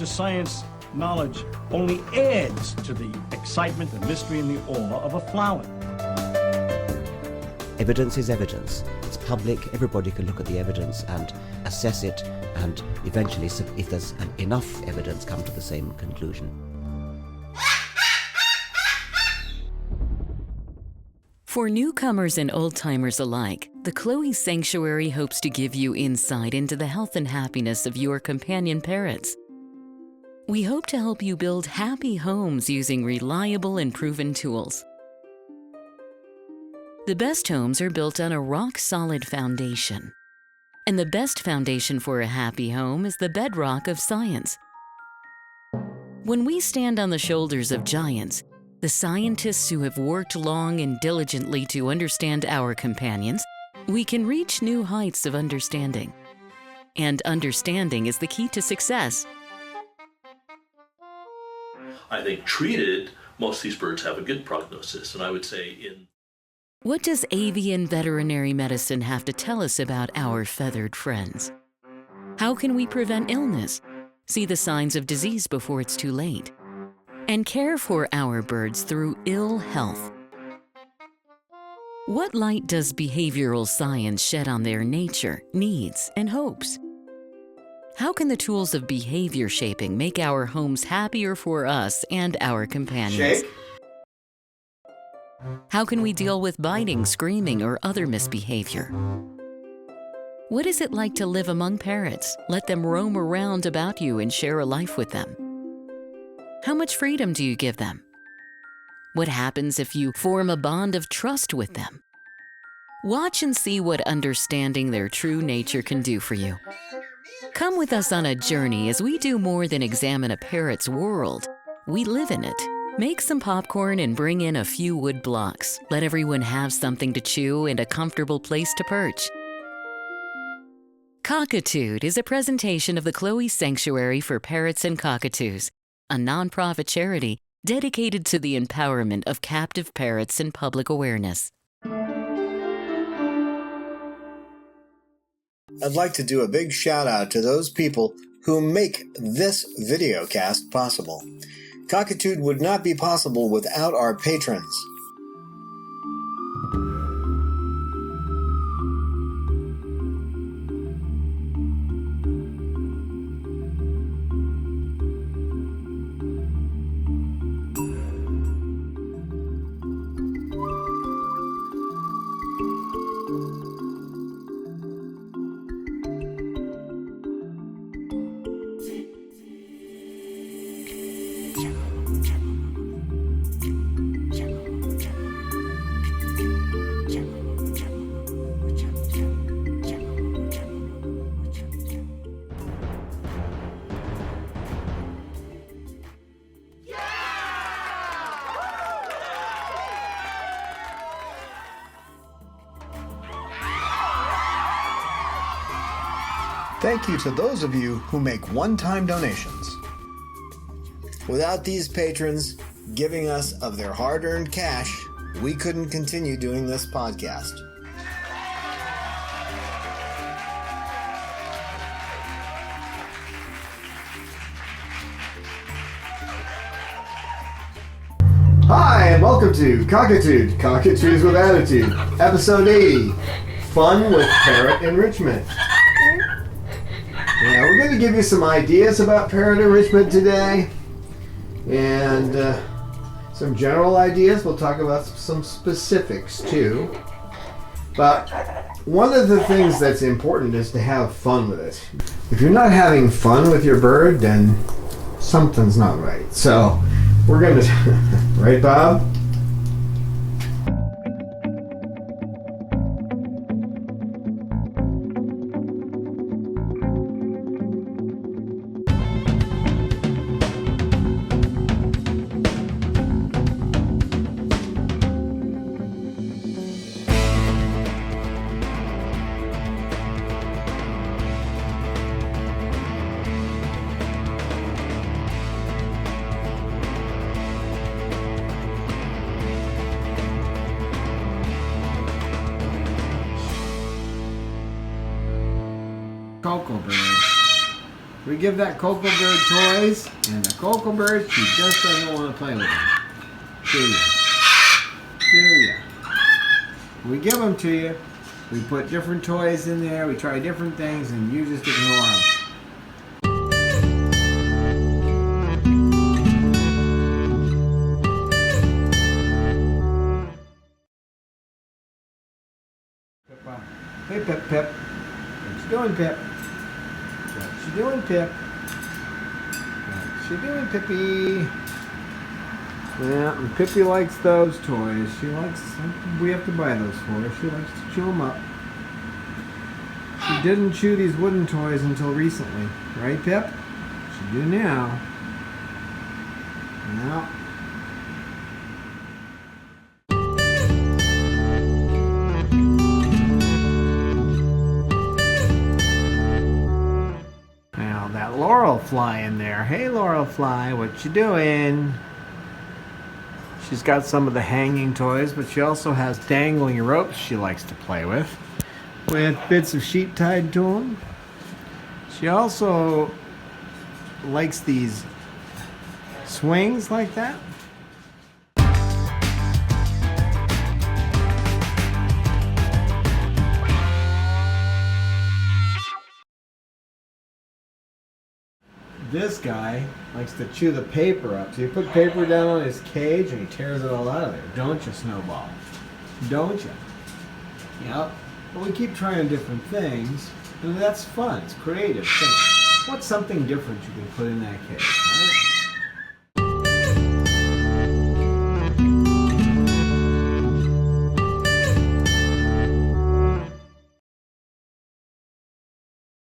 Science knowledge only adds to the excitement, the mystery, and the awe of a flower. Evidence is evidence. It's public. Everybody can look at the evidence and assess it, and eventually, if there's enough evidence, come to the same conclusion. For newcomers and old-timers alike, the Chloe Sanctuary hopes to give you insight into the health and happiness of your companion parrots. We hope to help you build happy homes using reliable and proven tools. The best homes are built on a rock-solid foundation. And the best foundation for a happy home is the bedrock of science. When we stand on the shoulders of giants, the scientists who have worked long and diligently to understand our companions, we can reach new heights of understanding. And understanding is the key to success. I think treated, most of these birds have a good prognosis, and I would say What does avian veterinary medicine have to tell us about our feathered friends? How can we prevent illness, see the signs of disease before it's too late, and care for our birds through ill health? What light does behavioral science shed on their nature, needs, and hopes? How can the tools of behavior shaping make our homes happier for us and our companions? Shake. How can we deal with biting, screaming, or other misbehavior? What is it like to live among parrots? Let them roam around about you and share a life with them. How much freedom do you give them? What happens if you form a bond of trust with them? Watch and see what understanding their true nature can do for you. Come with us on a journey as we do more than examine a parrot's world. We live in it. Make some popcorn and bring in a few wood blocks. Let everyone have something to chew and a comfortable place to perch. Cockatude is a presentation of the Chloe Sanctuary for Parrots and Cockatoos, a nonprofit charity dedicated to the empowerment of captive parrots and public awareness. I'd like to do a big shout out to those people who make this video cast possible. Cockatude would not be possible without our patrons. Thank you to those of you who make one-time donations. Without these patrons giving us of their hard-earned cash, we couldn't continue doing this podcast. Hi, and welcome to Cockatude, Cockatoos with Attitude, Episode 80, Fun with Parrot Enrichment. Yeah, we're going to give you some ideas about parrot enrichment today, and some general ideas. We'll talk about some specifics too. But one of the things that's important is to have fun with it. If you're not having fun with your bird, then something's not right. So we're going to, right, Bob? Cocoa Bird. We give that Cocoa Bird toys, and the Cocoa Bird, she just doesn't want to play with them. Do ya? Do ya? We give them to you. We put different toys in there. We try different things, and you just ignore them. Hey, Pip, Pip. What you doing, Pip? What you doing, Pip? What you doing, Pippy? Yeah, and Pippy likes those toys. She likes, we have to buy those for her. She likes to chew them up. She didn't chew these wooden toys until recently. Right, Pip? She do now. Now. Now that Lauralei in there. Hey, Lauralei, what you doing? She's got some of the hanging toys, but she also has dangling ropes she likes to play with bits of sheet tied to them. She also likes these swings like that. This guy likes to chew the paper up. So you put paper down on his cage and he tears it all out of there. Don't you, Snowball? Don't you? Yep. But we keep trying different things, and that's fun. It's creative. Think, what's something different you can put in that cage? Right?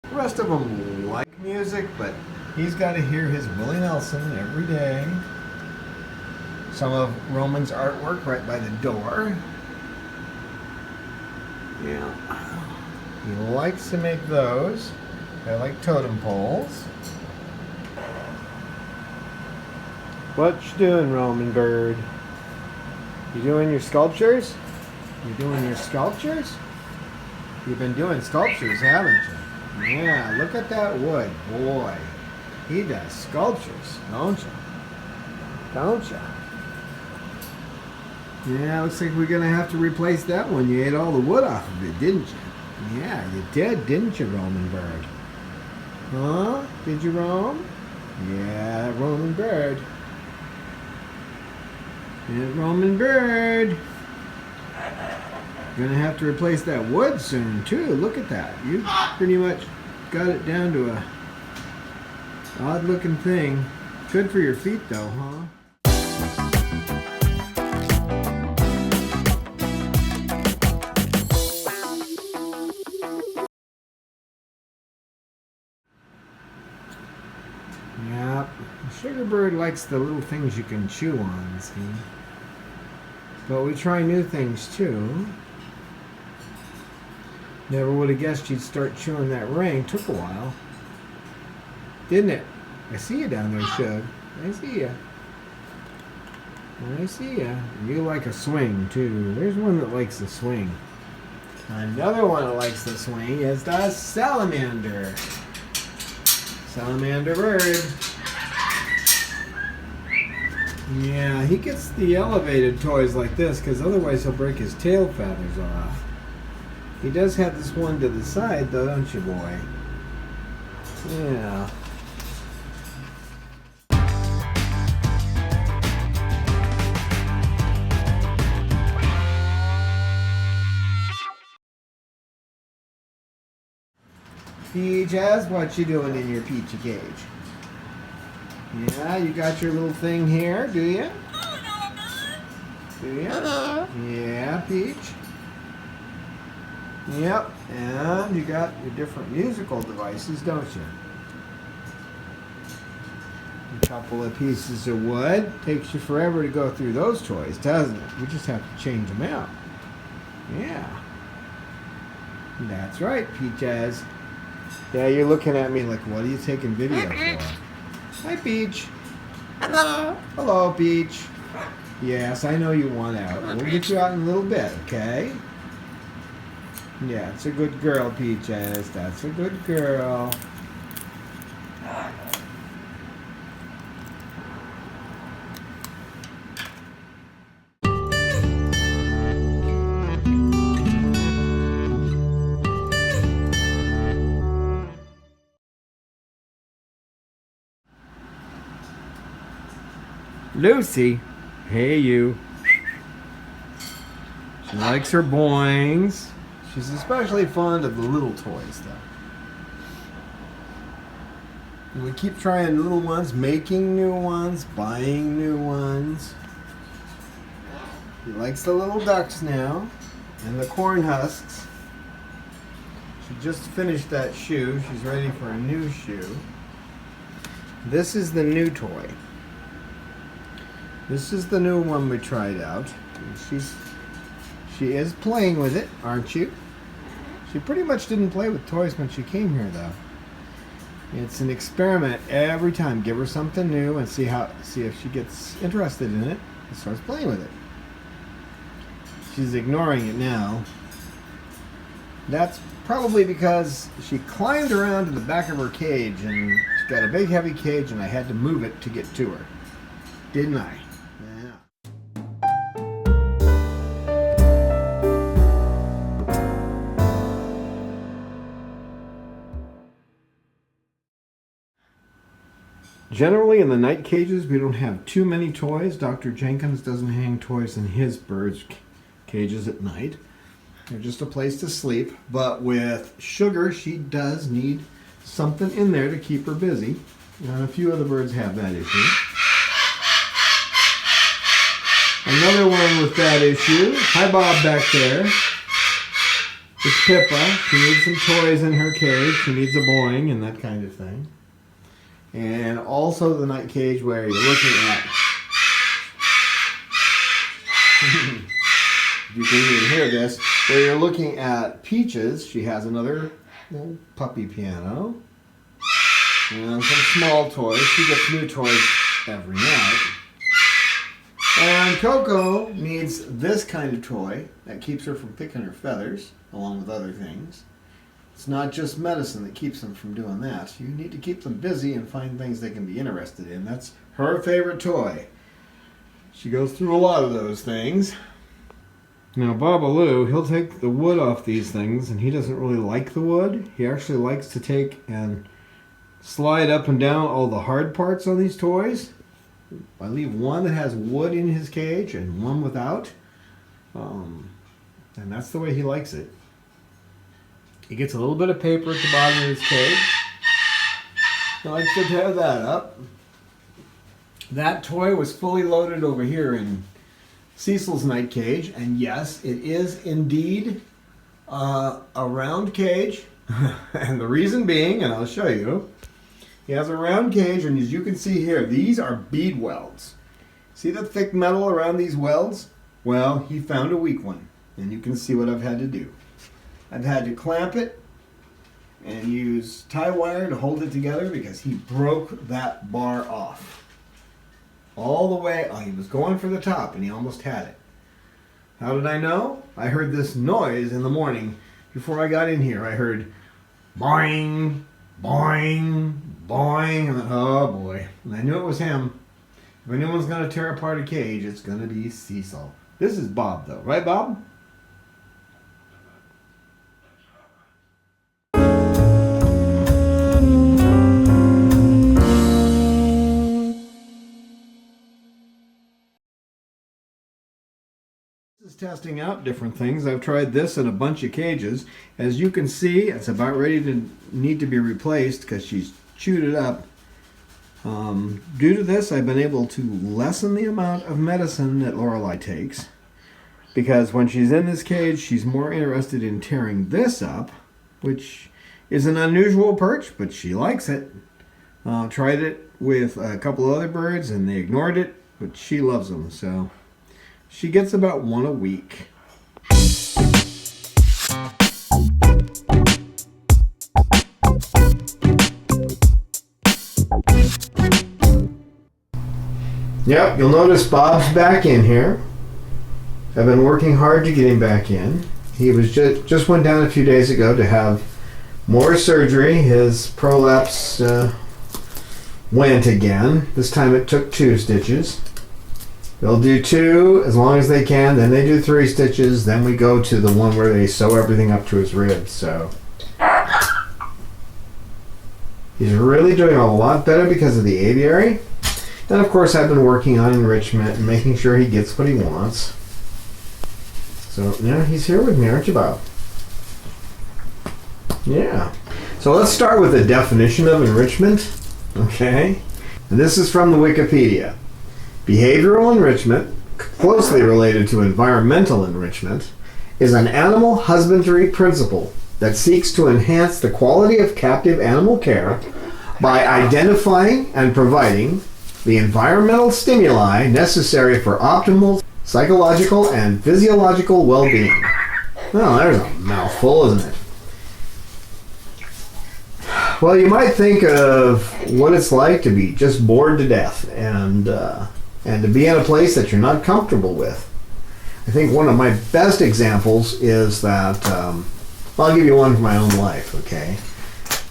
The rest of them like music, but he's got to hear his Willie Nelson every day. Some of Roman's artwork right by the door. Yeah. He likes to make those. They're like totem poles. What you doing, Roman Bird? You doing your sculptures? You doing your sculptures? You've been doing sculptures, haven't you? Yeah, look at that wood. Boy, he does sculptures, don't you? Don't you? Yeah, looks like we're going to have to replace that one. You ate all the wood off of it, didn't you? Yeah, you did, didn't you, Roman Bird? Huh? Did you, Rome? Yeah, Roman Bird. Yeah, Roman Bird. Gonna have to replace that wood soon, too. Look at that. You pretty much got it down to a odd-looking thing. Good for your feet, though, huh? Yep. Sugarbird likes the little things you can chew on, see? But we try new things, too. Never would have guessed you'd start chewing that ring. Took a while. Didn't it? I see you down there, Shug. I see ya. I see ya. You like a swing, too. There's one that likes the swing. Another one that likes the swing is the salamander. Salamander bird. Yeah, he gets the elevated toys like this because otherwise he'll break his tail feathers off. He does have this one to the side though, don't you, boy? Yeah. Peaches, what you doing in your peachy cage? Yeah, you got your little thing here, do you? Do you? Yeah, Peach. Yep, and you got your different musical devices, don't you? A couple of pieces of wood. Takes you forever to go through those toys, doesn't it? We just have to change them out. Yeah. That's right, Peaches. Yeah, you're looking at me like, what are you taking video for? Hi, Peach. Hello. Hello, Peach. Yes, I know you want out. We'll get you out in a little bit, okay? Yeah, it's a good girl, Peaches. That's a good girl. Lucy, hey you. She likes her boings. She's especially fond of the little toys, though. And we keep trying little ones, making new ones, buying new ones. She likes the little ducks now, and the corn husks. She just finished that shoe. She's ready for a new shoe. This is the new toy. This is the new one we tried out. She is playing with it, aren't you? She pretty much didn't play with toys when she came here, though. It's an experiment every time. Give her something new and see if she gets interested in it and starts playing with it. She's ignoring it now. That's probably because she climbed around to the back of her cage, and she's got a big heavy cage, and I had to move it to get to her. Didn't I? Generally, in the night cages, we don't have too many toys. Dr. Jenkins doesn't hang toys in his birds' cages at night. They're just a place to sleep. But with Sugar, she does need something in there to keep her busy. And a few of the birds have that issue. Another one with that issue. Hi, Bob, back there. It's Pippa. She needs some toys in her cage. She needs a boing and that kind of thing. And also the night cage where you're looking at, you can even hear this, where you're looking at Peaches. She has another puppy piano and some small toys. She gets new toys every night. And Coco needs this kind of toy that keeps her from picking her feathers, along with other things. It's not just medicine that keeps them from doing that. You need to keep them busy and find things they can be interested in. That's her favorite toy. She goes through a lot of those things. Now, Babaloo, he'll take the wood off these things, and he doesn't really like the wood. He actually likes to take and slide up and down all the hard parts on these toys. I leave one that has wood in his cage and one without. And that's the way he likes it. He gets a little bit of paper at the bottom of his cage. He likes to tear that up. That toy was fully loaded over here in Cecil's night cage, and yes, it is indeed a round cage. And the reason being, and I'll show you, he has a round cage, and as you can see here, these are bead welds. See the thick metal around these welds? Well, he found a weak one, and you can see what I've had to do. I've had to clamp it and use tie wire to hold it together because he broke that bar off. All the way, he was going for the top and he almost had it. How did I know? I heard this noise in the morning before I got in here. I heard boing, boing, boing. And oh boy. And I knew it was him. If anyone's going to tear apart a cage, it's going to be Cecil. This is Bob though. Right, Bob? Testing out different things. I've tried this in a bunch of cages. As you can see, it's about ready to need to be replaced because she's chewed it up. Due to this, I've been able to lessen the amount of medicine that Lauralei takes, because when she's in this cage, she's more interested in tearing this up, which is an unusual perch, but she likes it. Tried it with a couple other birds and they ignored it, but she loves them, so she gets about one a week. Yep, you'll notice Bob's back in here. I've been working hard to get him back in. He was just went down a few days ago to have more surgery. His prolapse went again. This time it took 2 stitches. They'll do 2 as long as they can, then they do 3 stitches, then we go to the one where they sew everything up to his ribs. So he's really doing a lot better because of the aviary. And of course I've been working on enrichment and making sure he gets what he wants. So now he's here with me, aren't you, Bob? Yeah. So let's start with the definition of enrichment. Okay. And this is from the Wikipedia. Behavioral enrichment, closely related to environmental enrichment, is an animal husbandry principle that seeks to enhance the quality of captive animal care by identifying and providing the environmental stimuli necessary for optimal psychological and physiological well-being. Well, there's a mouthful, isn't it? Well, you might think of what it's like to be just bored to death and to be in a place that you're not comfortable with. I think one of my best examples is that, I'll give you one from my own life, okay?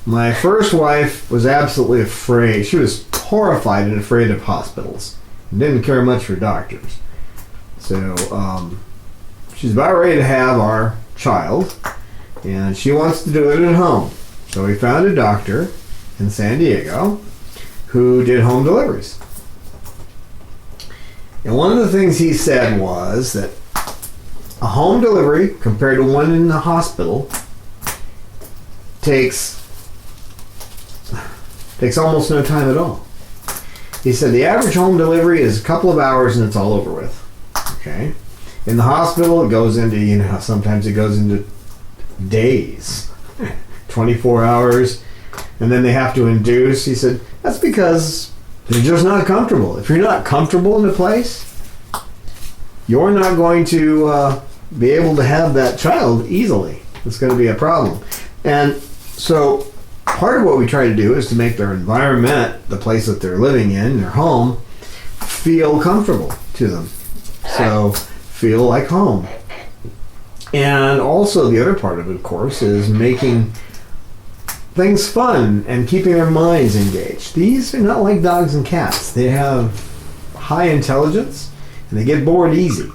My first wife was absolutely afraid. She was horrified and afraid of hospitals. Didn't care much for doctors. So, she's about ready to have our child, and she wants to do it at home. So we found a doctor in San Diego who did home deliveries. And one of the things he said was that a home delivery compared to one in the hospital takes almost no time at all. He said the average home delivery is a couple of hours and it's all over with. Okay? In the hospital it goes into, sometimes it goes into days. 24 hours, and then they have to induce. He said that's because they're just not comfortable. If you're not comfortable in a place, you're not going to be able to have that child easily. It's going to be a problem. And so part of what we try to do is to make their environment, the place that they're living in, their home, feel comfortable to them. So feel like home. And also the other part of it, of course, is making things fun and keeping their minds engaged. These are not like dogs and cats. They have high intelligence and they get bored easy.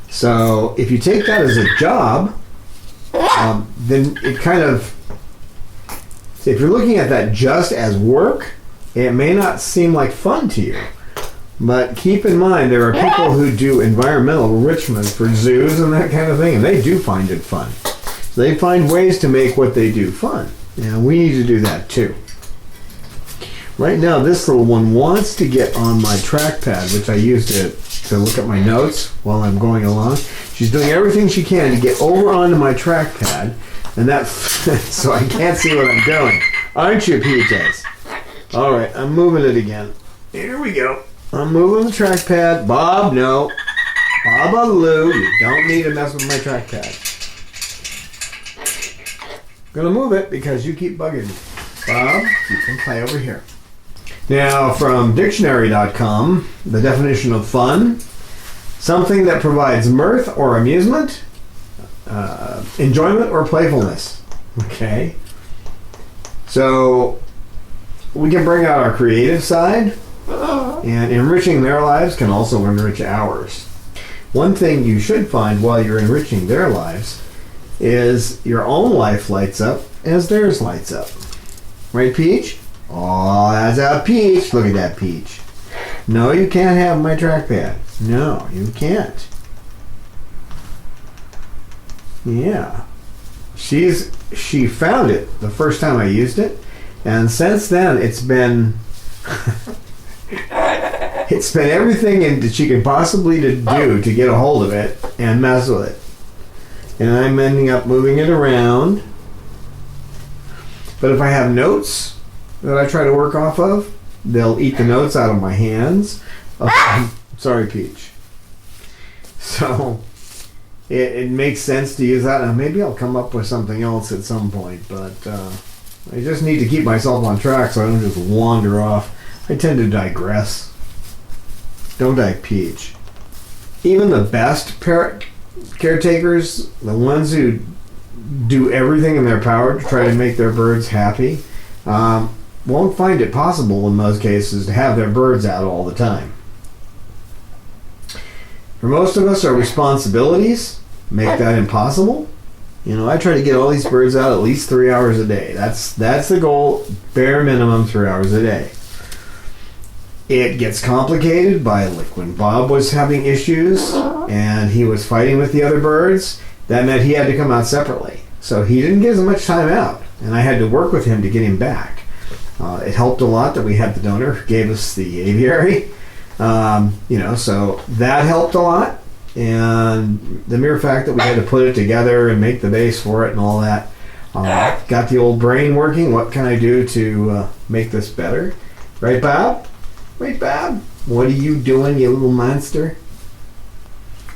So if you take that as a job, then it kind of, if you're looking at that just as work, it may not seem like fun to you. But keep in mind, there are people who do environmental enrichment for zoos and that kind of thing, and they do find it fun. So they find ways to make what they do fun. And we need to do that too. Right now, this little one wants to get on my trackpad, which I use to look at my notes while I'm going along. She's doing everything she can to get over onto my trackpad, and that's so I can't see what I'm doing. Aren't you, PJs? All right, I'm moving it again. Here we go. I'm moving the trackpad. Bob, no. Baba Lou, you don't need to mess with my trackpad. Gonna move it because you keep bugging me. Bob, you can play over here. Now, from dictionary.com, the definition of fun: something that provides mirth or amusement, enjoyment or playfulness. Okay. So we can bring out our creative side, and enriching their lives can also enrich ours. One thing you should find while you're enriching their lives is your own life lights up as theirs lights up. Right, Peach? Oh, that's a Peach. Look at that Peach. No, you can't have my trackpad. No, you can't. Yeah. She found it the first time I used it, and since then it's been it's been everything that she can possibly do to get a hold of it and mess with it. And I'm ending up moving it around. But if I have notes that I try to work off of, they'll eat the notes out of my hands. Oh, sorry, Peach. So it makes sense to use that. And maybe I'll come up with something else at some point. But I just need to keep myself on track so I don't just wander off. I tend to digress. Don't I, Peach? Even the best parrot caretakers, the ones who do everything in their power to try to make their birds happy, won't find it possible in most cases to have their birds out all the time. For most of us, our responsibilities make that impossible. I try to get all these birds out at least 3 hours a day. That's the goal, bare minimum 3 hours a day. It gets complicated by like when Bob was having issues and he was fighting with the other birds. That meant he had to come out separately. So he didn't get as much time out, and I had to work with him to get him back. It helped a lot that we had the donor who gave us the aviary. So that helped a lot. And the mere fact that we had to put it together and make the base for it and all that, got the old brain working. What can I do to make this better? Right, Bob? Wait, Bob? What are you doing, you little monster?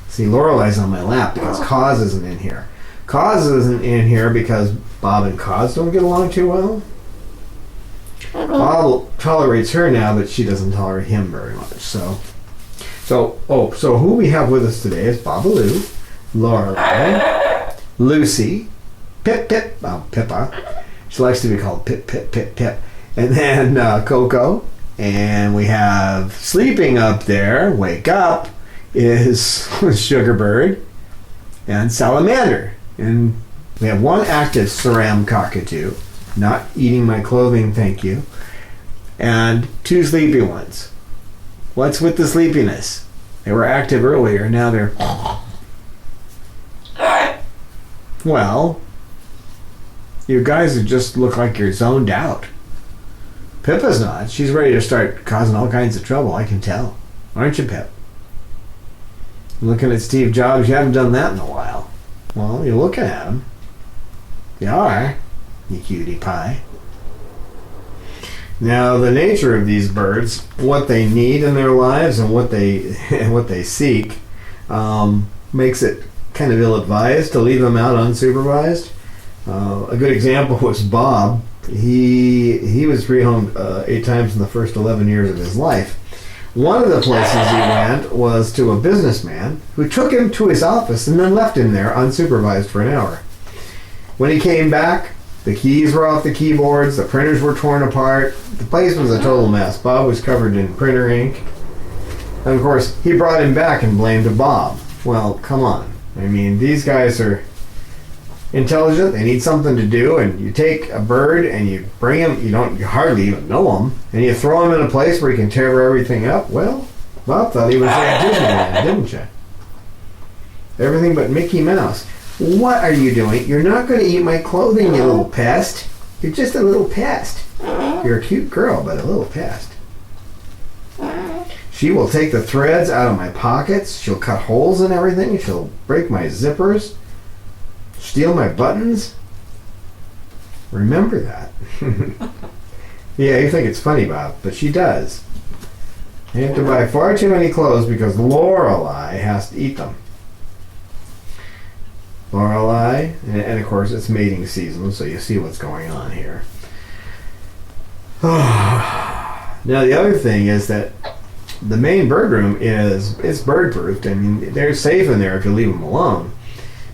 See, Laurelei's on my lap because Cause isn't in here. Cause isn't in here because Bob and Cause don't get along too well. Bob tolerates her now, but she doesn't tolerate him very much. So who we have with us today is Babaloo, Lauralei, Lucy, Pippa. She likes to be called Pip, and then Coco. And we have sleeping up there, wake up, is Sugarbird and Salamander. And we have one active Saram cockatoo, not eating my clothing, thank you, and 2 sleepy ones. What's with the sleepiness? They were active earlier, now they're... Well, you guys just look like you're zoned out. Pippa's not. She's ready to start causing all kinds of trouble, I can tell. Aren't you, Pip? Looking at Steve Jobs, you haven't done that in a while. Well, you're looking at him. You are, you cutie pie. Now, the nature of these birds, what they need in their lives and what they seek, makes it kind of ill-advised to leave them out unsupervised. A good example was Bob. He was rehomed 8 times in the first 11 years of his life. One of the places he went was to a businessman who took him to his office and then left him there unsupervised for an hour. When he came back, the keys were off the keyboards, the printers were torn apart, the place was a total mess. Bob was covered in printer ink. And of course, he brought him back and blamed Bob. Well, come on. I mean, these guys are intelligent, they need something to do, and you take a bird and you bring him, you hardly even know him, and you throw him in a place where he can tear everything up. Well, Bob thought he was at Disneyland, didn't you? Everything but Mickey Mouse. What are you doing? You're not going to eat my clothing, you little pest. You're just a little pest. You're a cute girl, but a little pest. She will take the threads out of my pockets, she'll cut holes in everything, she'll break my zippers, steal my buttons. Remember that. Yeah, you think it's funny, Bob, but she does. You have to buy far too many clothes because Lauralei has to eat them. Lauralei, and of course it's mating season, so you see what's going on here. Now the other thing is that the main bird room it's bird proofed. I mean, they're safe in there if you leave them alone.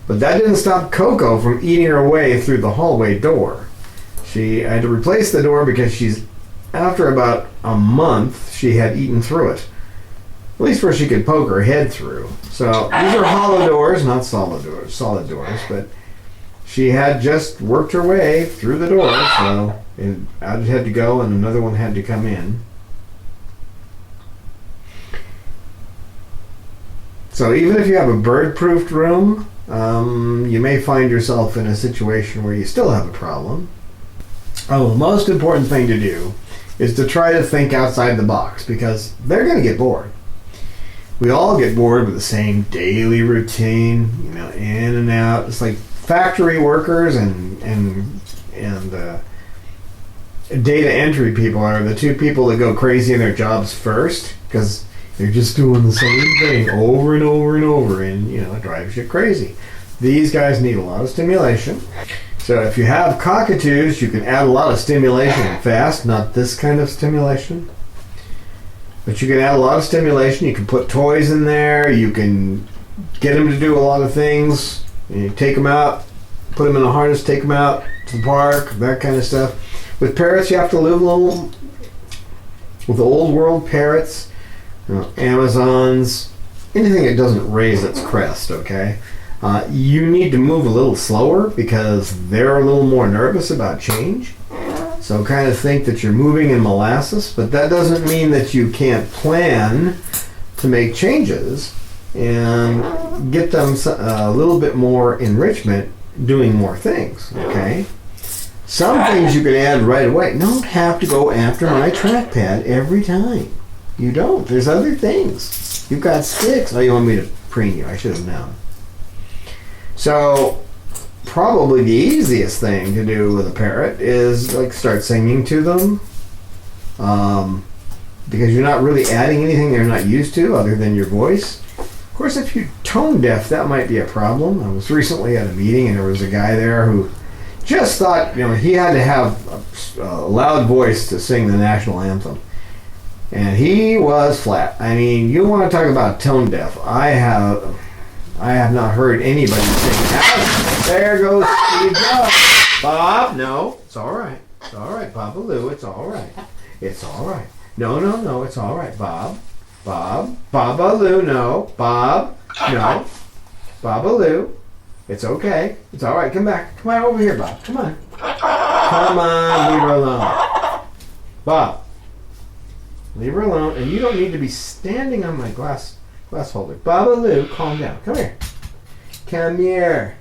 But that didn't stop Coco from eating her way through the hallway door. I had to replace the door because after about a month, she had eaten through it. At least where she could poke her head through. So these are hollow doors, not solid doors, but she had just worked her way through the door, so out it had to go and another one had to come in. So even if you have a bird-proofed room, you may find yourself in a situation where you still have a problem. The most important thing to do is to try to think outside the box, because they're going to get bored. We all get bored with the same daily routine, in and out. It's like factory workers and data entry people are the two people that go crazy in their jobs first, because they're just doing the same thing over and over and over, and it drives you crazy. These guys need a lot of stimulation. So if you have cockatoos, you can add a lot of stimulation fast, not this kind of stimulation. But you can add a lot of stimulation. You can put toys in there. You can get them to do a lot of things. You take them out, put them in a harness, take them out to the park, that kind of stuff. With parrots, you have to live a little with the old world parrots, Amazons, anything that doesn't raise its crest, okay? You need to move a little slower because they're a little more nervous about change. So kind of think that you're moving in molasses, but that doesn't mean that you can't plan to make changes and get them a little bit more enrichment doing more things, okay? Some things you can add right away. You don't have to go after my trackpad every time. You don't. There's other things. You've got sticks. Oh, you want me to preen you? I should have known. So, probably the easiest thing to do with a parrot is like start singing to them. Because you're not really adding anything they're not used to other than your voice. Of course, if you're tone deaf, that might be a problem. I was recently at a meeting and there was a guy there who just thought, he had to have a loud voice to sing the national anthem. And he was flat. I mean, you want to talk about tone deaf. I have not heard anybody sing that. There goes Steve Jobs. Bob, no, it's all right. It's all right, Babaloo, it's all right. It's all right. No, it's all right, Bob. Babaloo, no. Bob, no. Babaloo. It's okay. It's all right. Come back. Come on over here, Bob. Come on. Come on. Leave her alone. Bob. Leave her alone. And you don't need to be standing on my glass holder. Babaloo, calm down. Come here. Come here.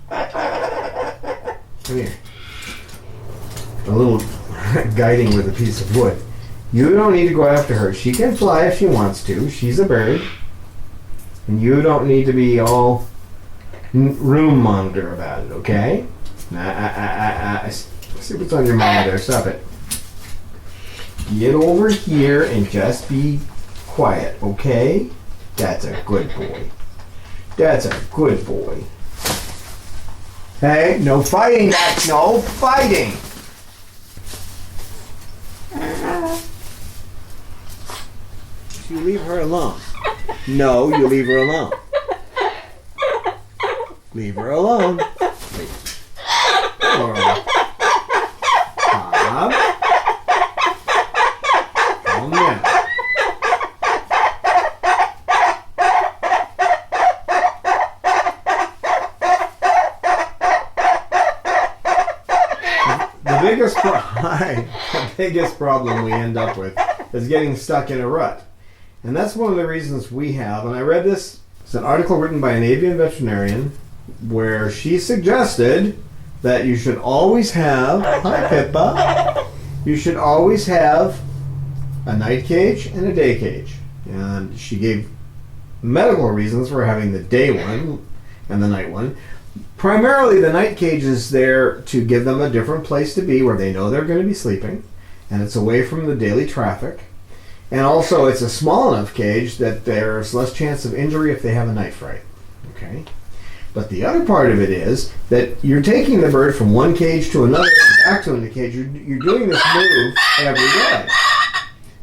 Come here. A little guiding with a piece of wood. You don't need to go after her. She can fly if she wants to. She's a bird. And you don't need to be all room monitor about it, okay? See what's on your mind there. Stop it. Get over here and just be quiet, okay? That's a good boy. That's a good boy. Hey, no fighting, no fighting! You leave her alone. No, you leave her alone. Leave her alone. Bob. Calm down. The biggest problem we end up with is getting stuck in a rut. And that's one of the reasons we have, and I read this, it's an article written by an avian veterinarian where she suggested that you should always have, hi Pippa, you should always have a night cage and a day cage. And she gave medical reasons for having the day one and the night one. Primarily the night cage is there to give them a different place to be where they know they're going to be sleeping, and it's away from the daily traffic. And also it's a small enough cage that there's less chance of injury if they have a night fright. Okay? But the other part of it is that you're taking the bird from one cage to another and back to the cage. You're doing this move every day.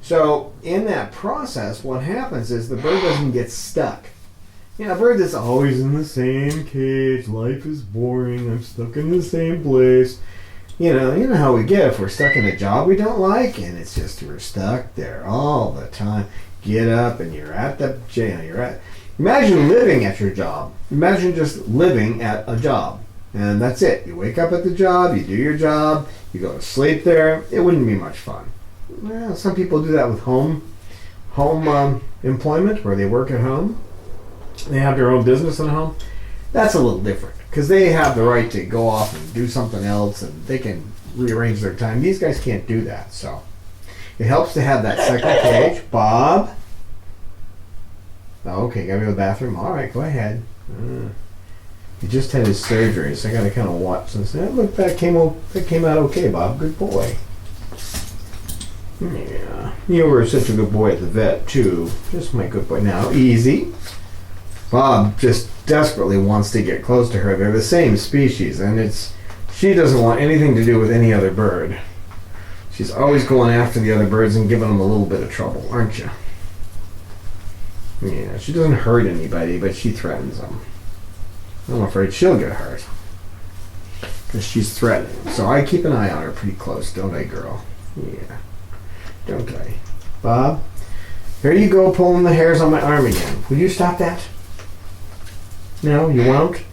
So in that process, what happens is the bird doesn't get stuck. A bird that's always in the same cage, life is boring, I'm stuck in the same place. You know how we get if we're stuck in a job we don't like, and it's just we're stuck there all the time. Get up and you're at the imagine living at your job. Imagine just living at a job. And that's it. You wake up at the job, you do your job, you go to sleep there. It wouldn't be much fun. Well, some people do that with home employment, where they work at home. They have their own business at home. That's a little different because they have the right to go off and do something else, and they can rearrange their time. These guys can't do that, so it helps to have that second cage. Bob? Oh, okay, gotta go to the bathroom. All right, go ahead. He just had his surgery, so I gotta kind of watch this. Look, that came out okay, Bob. Good boy. Yeah, you were such a good boy at the vet too. Just my good boy. Now, easy. Bob just desperately wants to get close to her. They're the same species, and she doesn't want anything to do with any other bird. She's always going after the other birds and giving them a little bit of trouble, aren't you? Yeah, she doesn't hurt anybody, but she threatens them. I'm afraid she'll get hurt. Because she's threatening. So I keep an eye on her pretty close, don't I, girl? Yeah. Don't I? Bob? Here you go pulling the hairs on my arm again. Will you stop that? No, you won't?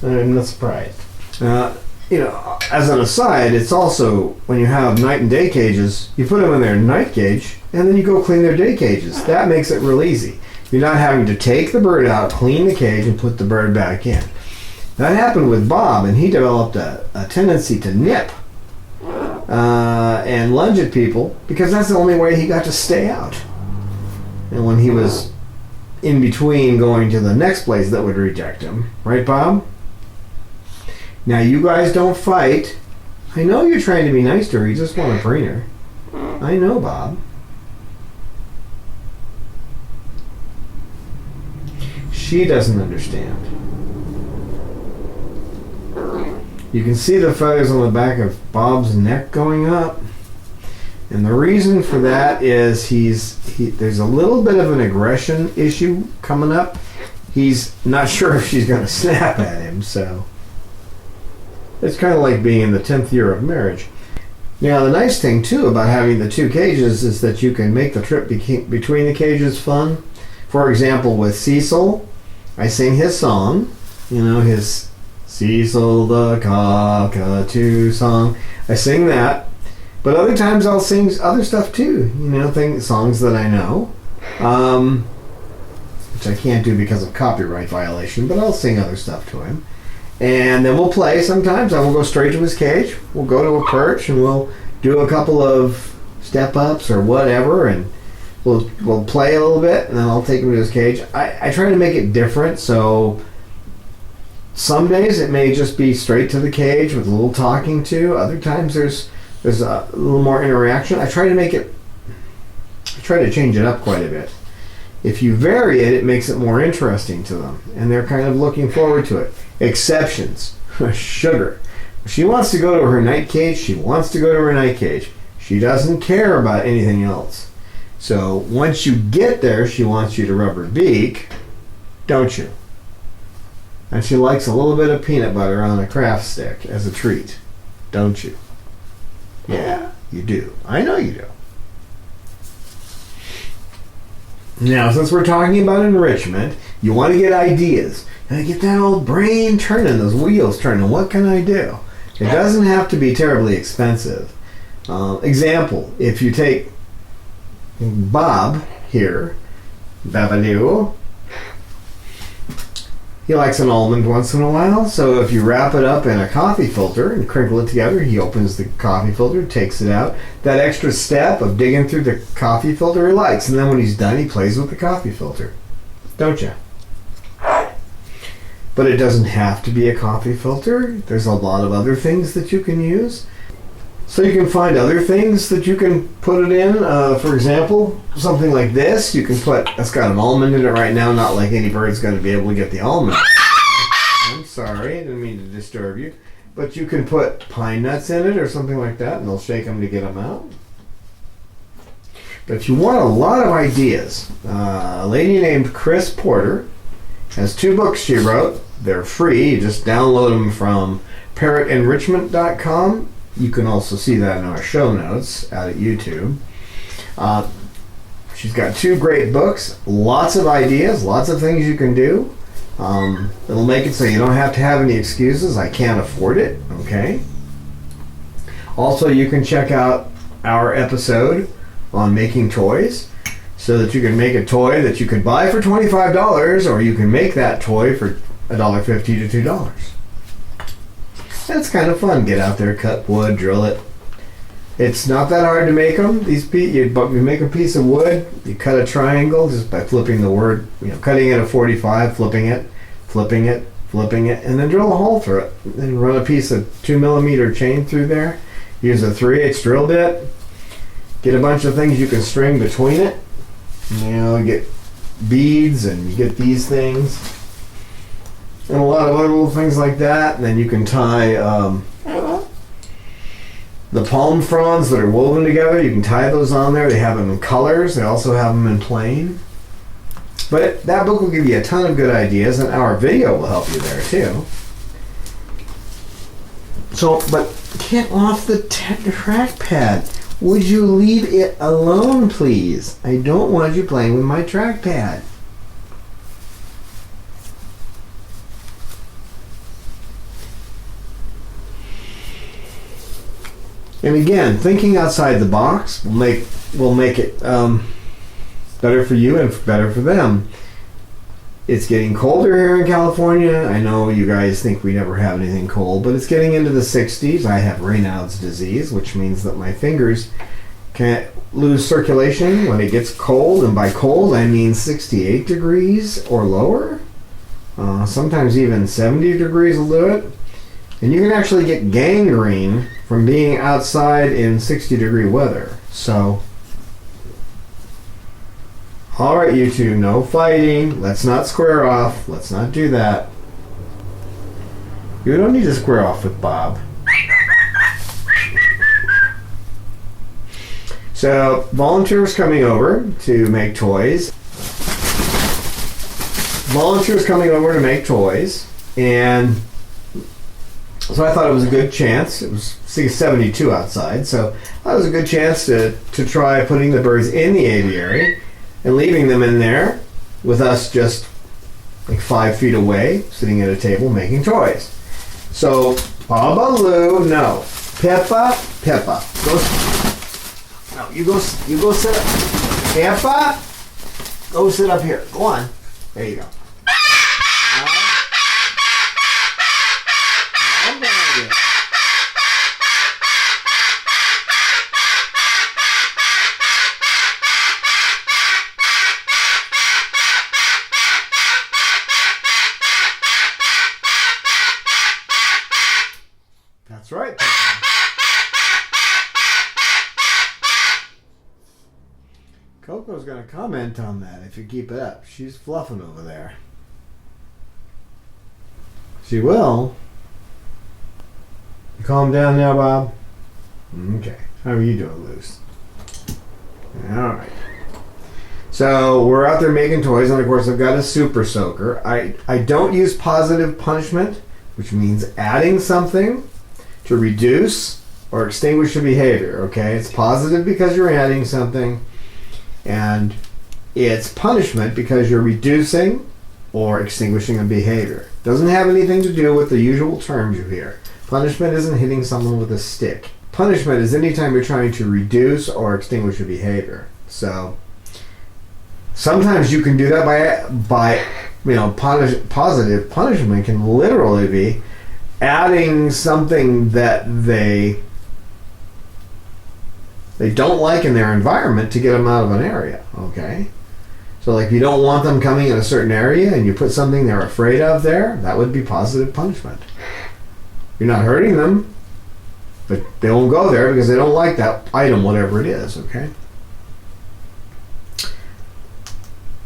I'm not surprised. As an aside, it's also, when you have night and day cages, you put them in their night cage, and then you go clean their day cages. That makes it real easy. You're not having to take the bird out, clean the cage, and put the bird back in. That happened with Bob, and he developed a tendency to nip and lunge at people because that's the only way he got to stay out. And when he was in between going to the next place that would reject him, right, Bob? Now, you guys don't fight. I know you're trying to be nice to her. You just want to preen her. I know, Bob. She doesn't understand. You can see the feathers on the back of Bob's neck going up. And the reason for that is there's a little bit of an aggression issue coming up. He's not sure if she's going to snap at him, so it's kind of like being in the 10th year of marriage. Now, the nice thing, too, about having the two cages is that you can make the trip between the cages fun. For example, with Cecil, I sing his song, his Cecil the Cockatoo song. I sing that. But other times I'll sing other stuff too, songs that I know, which I can't do because of copyright violation, but I'll sing other stuff to him. And then we'll play sometimes. I will go straight to his cage. We'll go to a perch and we'll do a couple of step-ups or whatever, and we'll play a little bit, and then I'll take him to his cage. I try to make it different, so some days it may just be straight to the cage with a little talking to. Other times there's a little more interaction. I try to change it up quite a bit. If you vary it, it makes it more interesting to them, and they're kind of looking forward to it. Exceptions. Sugar. If she wants to go to her night cage, she wants to go to her night cage. She doesn't care about anything else. So once you get there, she wants you to rub her beak, don't you? And she likes a little bit of peanut butter on a craft stick as a treat, don't you? Yeah, you do. I know you do. Now, since we're talking about enrichment, you want to get ideas. And get that old brain turning, those wheels turning. What can I do? It doesn't have to be terribly expensive. Example, if you take Bob here, Babadoo, he likes an almond once in a while, so if you wrap it up in a coffee filter and crinkle it together, he opens the coffee filter, takes it out. That extra step of digging through the coffee filter he likes, and then when he's done, he plays with the coffee filter. Don't you? But it doesn't have to be a coffee filter. There's a lot of other things that you can use. So you can find other things that you can put it in. For example, something like this. You can put, that's got an almond in it right now, not like any bird's going to be able to get the almond. I'm sorry, I didn't mean to disturb you. But you can put pine nuts in it or something like that, and they'll shake them to get them out. But if you want a lot of ideas, a lady named Chris Porter has 2 books she wrote. They're free. You just download them from parrotenrichment.com. You can also see that in our show notes out at YouTube. She's got 2 great books, lots of ideas, lots of things you can do. It'll make it so you don't have to have any excuses. I can't afford it, okay? Also, you can check out our episode on making toys so that you can make a toy that you could buy for $25, or you can make that toy for $1.50 to $2. That's kind of fun. Get out there, cut wood, drill it. It's not that hard to make them. You make a piece of wood, you cut a triangle just by flipping the word, cutting it at 45, flipping it, and then drill a hole through it. Then run a piece of 2mm chain through there. Use a 3/8 drill bit. Get a bunch of things you can string between it. Get beads, and you get these things. And a lot of other little things like that. And then you can tie the palm fronds that are woven together. You can tie those on there. They have them in colors. They also have them in plain. But that book will give you a ton of good ideas, and our video will help you there too. So, but get off the trackpad. Would you leave it alone, please? I don't want you playing with my trackpad. And again, thinking outside the box will make it better for you and better for them. It's getting colder here in California. I know you guys think we never have anything cold, but it's getting into the 60s. I have Raynaud's disease, which means that my fingers can't lose circulation when it gets cold. And by cold, I mean 68 degrees or lower. Sometimes even 70 degrees will do it. And you can actually get gangrene from being outside in 60-degree weather. So, all right, you two, no fighting. Let's not square off. Let's not do that. You don't need to square off with Bob. So, volunteers coming over to make toys. And so I thought it was a good chance. It was 72 outside, so that was a good chance to try putting the birds in the aviary and leaving them in there with us just like 5 feet away, sitting at a table making toys. So, Babaloo, no. Pippa, you go sit up. Pippa, go sit up here. Go on. There you go. That's right. Coco's going to comment on that if you keep it up. She's fluffing over there. She will. You calm down now, Bob? Okay. How are you doing, Luce? Alright. So, we're out there making toys, and of course I've got a super soaker. I don't use positive punishment, which means adding something to reduce or extinguish a behavior, okay? It's positive because you're adding something, and it's punishment because you're reducing or extinguishing a behavior. Doesn't have anything to do with the usual terms you hear. Punishment isn't hitting someone with a stick. Punishment is anytime you're trying to reduce or extinguish a behavior. So sometimes you can do that by positive punishment can literally be adding something that they don't like in their environment to get them out of an area, okay? So like you don't want them coming in a certain area and you put something they're afraid of there, that would be positive punishment. You're not hurting them, but they won't go there because they don't like that item, whatever it is, okay?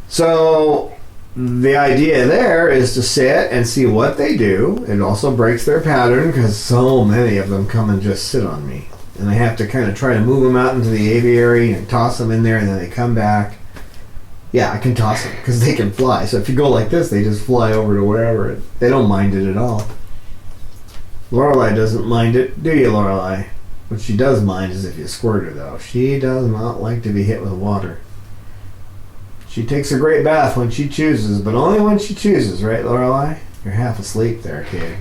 So the idea there is to sit and see what they do. It also breaks their pattern because so many of them come and just sit on me. And I have to kind of try to move them out into the aviary and toss them in there, and then they come back. Yeah, I can toss them because they can fly. So if you go like this, they just fly over to wherever. They don't mind it at all. Lauralei doesn't mind it, do you, Lauralei? What she does mind is if you squirt her, though. She does not like to be hit with water. She takes a great bath when she chooses, but only when she chooses, right, Lauralei? You're half asleep there, kid.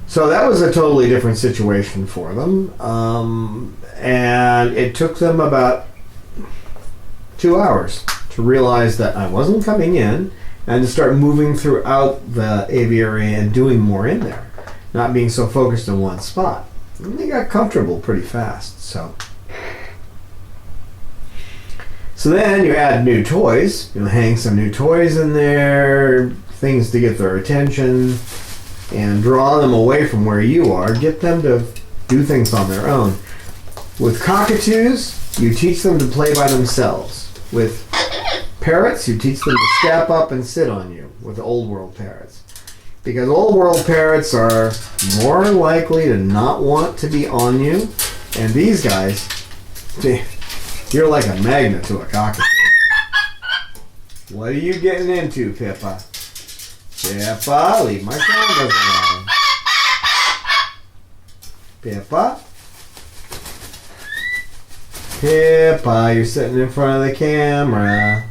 So that was a totally different situation for them. And it took them about 2 hours to realize that I wasn't coming in and to start moving throughout the aviary and doing more in there, not being so focused in one spot. And they got comfortable pretty fast, so then you add new toys. You hang some new toys in there, things to get their attention, and draw them away from where you are. Get them to do things on their own. With cockatoos, you teach them to play by themselves. With parrots, you teach them to step up and sit on you with old world parrots. Because old world parrots are more likely to not want to be on you. And these guys, You're like a magnet to a cockatoo. What are you getting into, Pippa? Pippa, leave my cameras alone. Pippa? Pippa, you're sitting in front of the camera.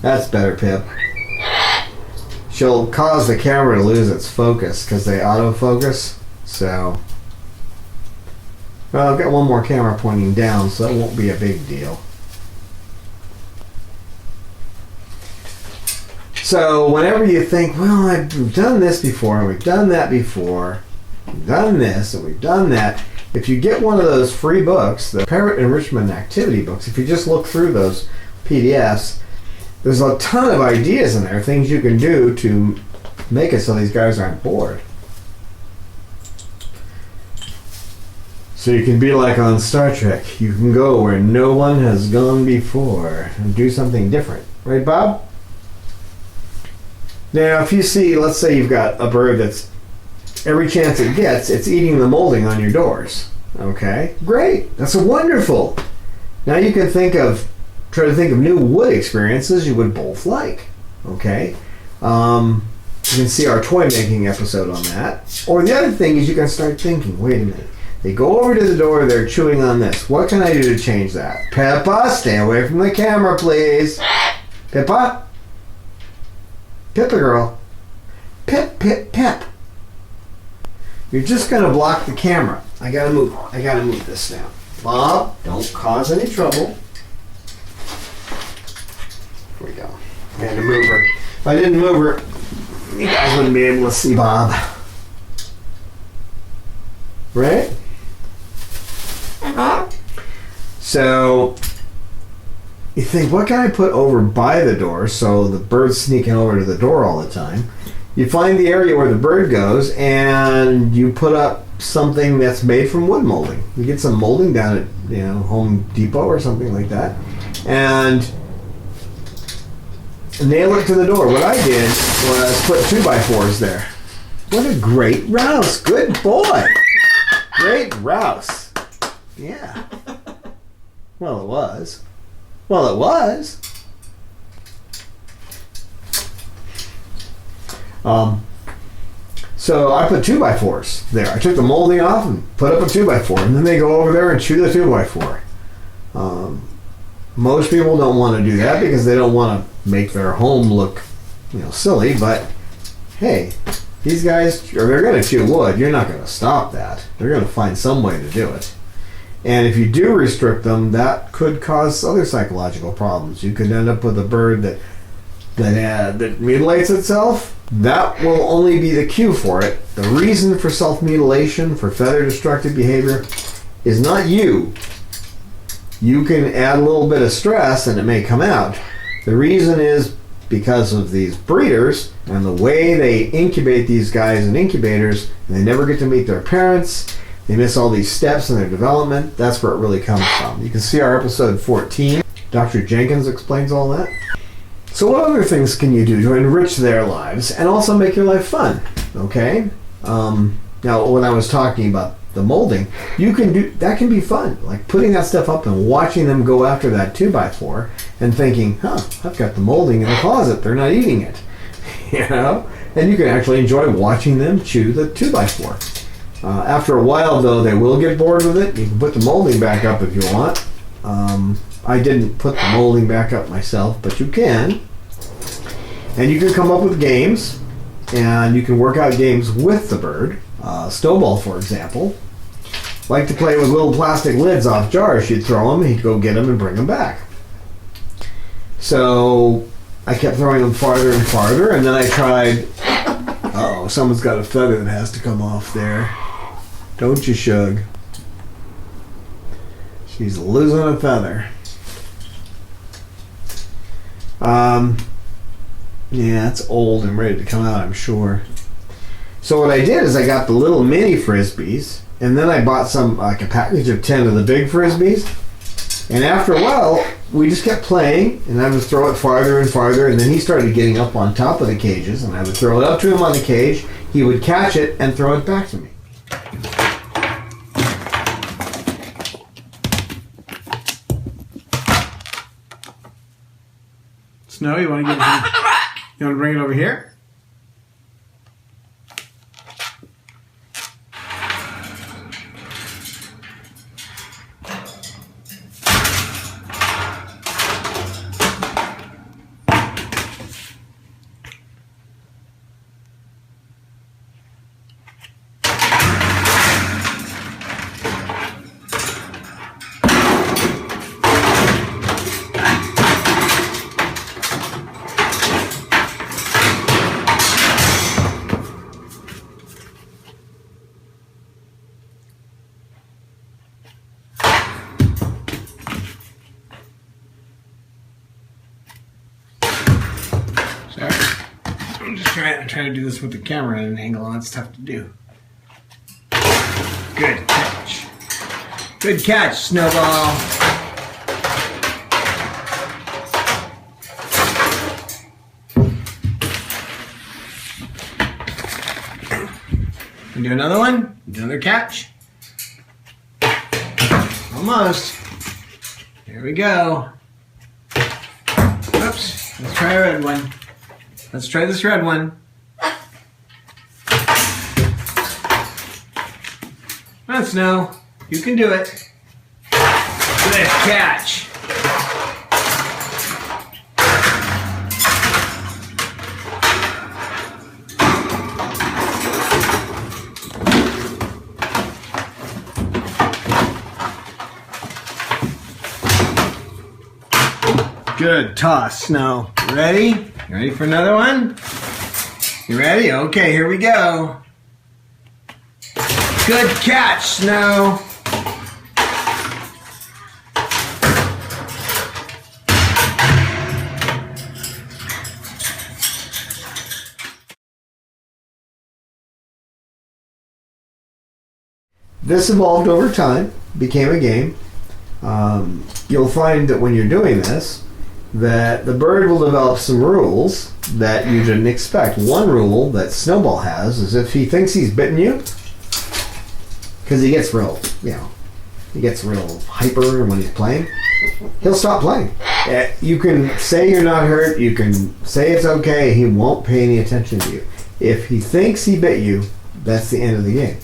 That's better, Pip. She'll cause the camera to lose its focus because they autofocus. So, well, I've got one more camera pointing down, so that won't be a big deal. So, whenever you think, well, I've done this before, and we've done that before, we've done this, and we've done that, if you get one of those free books, the Parrot Enrichment activity books, if you just look through those PDFs, there's a ton of ideas in there, things you can do to make it so these guys aren't bored. So you can be like on Star Trek. You can go where no one has gone before and do something different. Right, Bob? Now, if you see, let's say you've got a bird that's, every chance it gets, it's eating the molding on your doors. Okay? Great. That's wonderful. Now you can try to think of new wood experiences you would both like. Okay? You can see our toy making episode on that. Or the other thing is you can start thinking, wait a minute. They go over to the door, they're chewing on this. What can I do to change that? Pippa, stay away from the camera, please. Pippa? Pippa girl. Pip, pip, pip. You're just going to block the camera. I gotta move this now. Bob, don't cause any trouble. Here we go. I had to move her. If I didn't move her, you guys wouldn't be able to see Bob. Right? So, you think, what can I put over by the door so the bird's sneaking over to the door all the time? You find the area where the bird goes and you put up something that's made from wood molding. You get some molding down at Home Depot or something like that and nail it to the door. What I did was put 2x4s there. What a great rouse. Good boy. Great rouse. Yeah. Well, it was. Well, it was. So I put 2x4s there. I took the molding off and put up a 2x4, and then they go over there and chew the 2x4. Most people don't want to do that because they don't want to make their home look, silly. But hey, these guys, they're going to chew wood. You're not going to stop that. They're going to find some way to do it. And if you do restrict them, that could cause other psychological problems. You could end up with a bird that mutilates itself. That will only be the cue for it. The reason for self-mutilation, for feather-destructive behavior, is not you. You can add a little bit of stress and it may come out. The reason is because of these breeders and the way they incubate these guys in incubators, and they never get to meet their parents. They miss all these steps in their development. That's where it really comes from. You can see our episode 14. Dr. Jenkins explains all that. So what other things can you do to enrich their lives and also make your life fun? Okay? Now, when I was talking about the molding, that can be fun. Like putting that stuff up and watching them go after that 2x4 and thinking, I've got the molding in the closet. They're not eating it. And you can actually enjoy watching them chew the 2x4. After a while, though, they will get bored with it. You can put the molding back up if you want. I didn't put the molding back up myself, but you can. And you can come up with games, and you can work out games with the bird. Snowball, for example. Like to play with little plastic lids off jars. You'd throw them, he'd go get them and bring them back. So I kept throwing them farther and farther, and then I tried... Uh-oh, someone's got a feather that has to come off there. Don't you, Shug? She's losing a feather. Yeah, it's old and ready to come out, I'm sure. So what I did is I got the little mini frisbees, and then I bought a package of 10 of the big frisbees. And after a while, we just kept playing, and I would throw it farther and farther, and then he started getting up on top of the cages, and I would throw it up to him on the cage. He would catch it and throw it back to me. Snow, you want to bring it over here? I'm just trying to do this with the camera at an angle, and it's tough to do. Good catch. Good catch, Snowball. And do another one. Do another catch. Almost. Here we go. Oops. Let's try a red one. Let's try this red one. Come on, Snow. You can do it. Good catch. Good toss, Snow. Ready? You ready for another one? You ready? Okay, here we go. Good catch, Snow. This evolved over time, became a game. You'll find that when you're doing this, that the bird will develop some rules that you didn't expect. One rule that Snowball has is if he thinks he's bitten you, because he gets real hyper when he's playing, he'll stop playing. You can say you're not hurt, you can say it's okay, he won't pay any attention to you. If he thinks he bit you, that's the end of the game.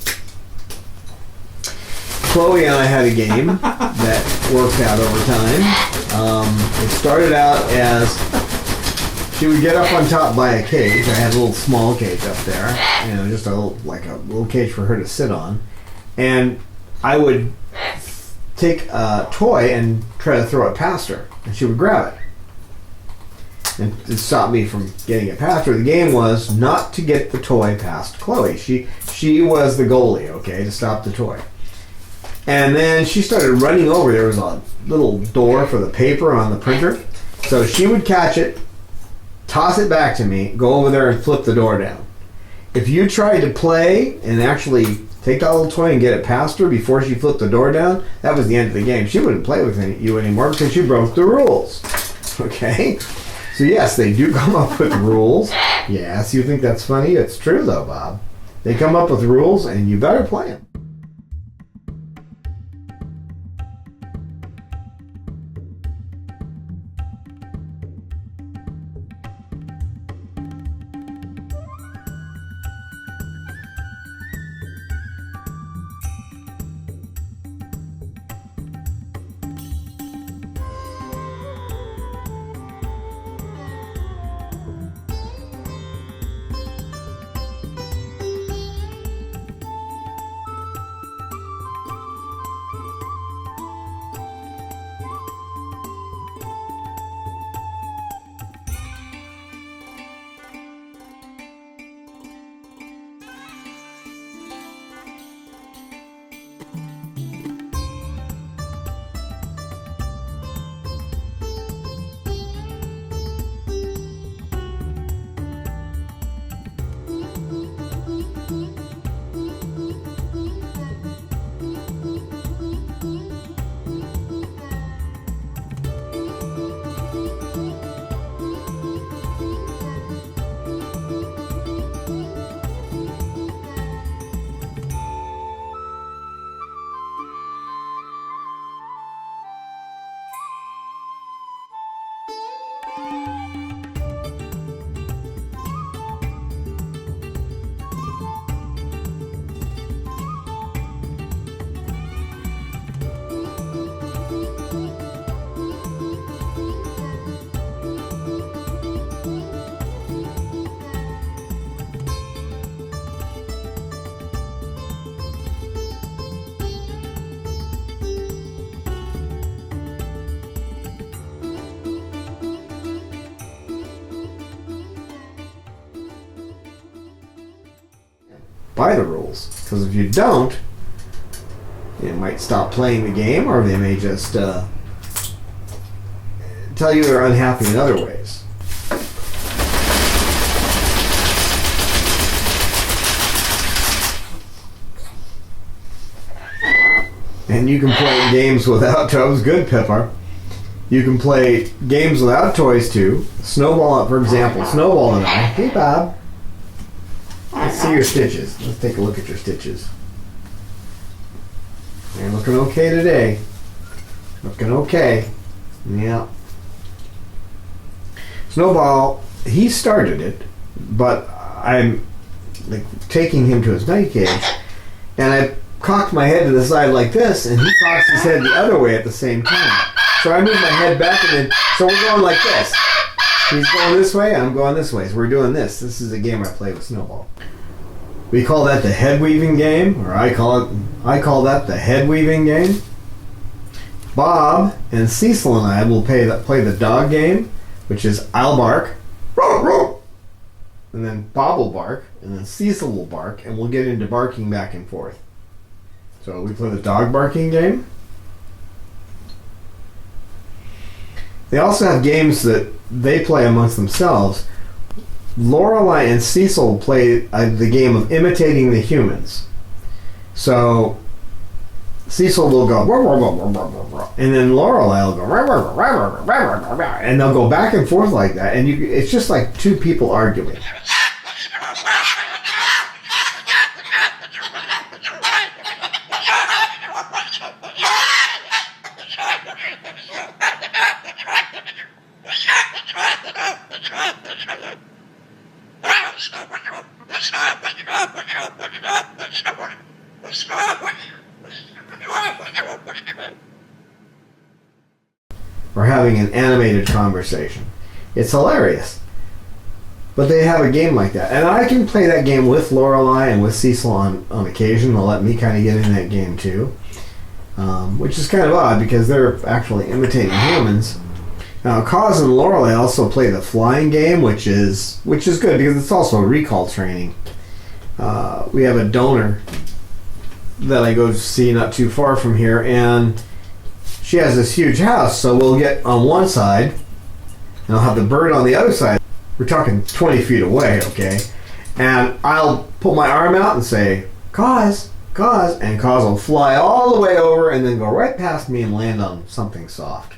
Chloe and I had a game that worked out over time. It started out as she would get up on top by a cage. I had a little small cage up there, just a little cage for her to sit on. And I would take a toy and try to throw it past her, and she would grab it. And to stop me from getting it past her, the game was not to get the toy past Chloe. She was the goalie, to stop the toy. And then she started running over. There was a little door for the paper on the printer. So she would catch it, toss it back to me, go over there and flip the door down. If you tried to play and actually take that little toy and get it past her before she flipped the door down, that was the end of the game. She wouldn't play with you anymore because you broke the rules. Okay? So yes, they do come up with rules. Yes, you think that's funny? It's true though, Bob. They come up with rules and you better play them. by the rules. Because if you don't, they might stop playing the game, or they may just tell you they're unhappy in other ways. And you can play games without toys. Good, Pippa. You can play games without toys too. Snowball, for example. Snowball and I. Hey, Bob. Let's see your stitches. Let's take a look at your stitches. You're looking okay today. Looking okay. Yeah. Snowball, he started it, but I'm like taking him to his night cage, and I cocked my head to the side like this, and he cocks his head the other way at the same time. So I move my head back, and then so we're going like this. He's going this way, and I'm going this way. So we're doing this. This is a game I play with Snowball. We call that the head weaving game, or I call that the head weaving game. Bob and Cecil and I will play the dog game, which is I'll bark, row, row, and then Bob will bark, and then Cecil will bark, and we'll get into barking back and forth. So we play the dog barking game. They also have games that they play amongst themselves. Lauralei and Cecil play the game of imitating the humans. So Cecil will go, and then Lauralei will go, and they'll go back and forth like that, and it's just like two people arguing. Or having an animated conversation. It's hilarious. But they have a game like that. And I can play that game with Lauralei and with Cecil on occasion. They'll let me kind of get in that game too. Which is kind of odd because they're actually imitating humans. Now, Cause and Lauralei also play the flying game, which is good because it's also recall training. We have a donor that I go to see not too far from here, and she has this huge house, so we'll get on one side, and I'll have the bird on the other side. We're talking 20 feet away, okay? And I'll put my arm out and say, Cause, and Cause will fly all the way over and then go right past me and land on something soft.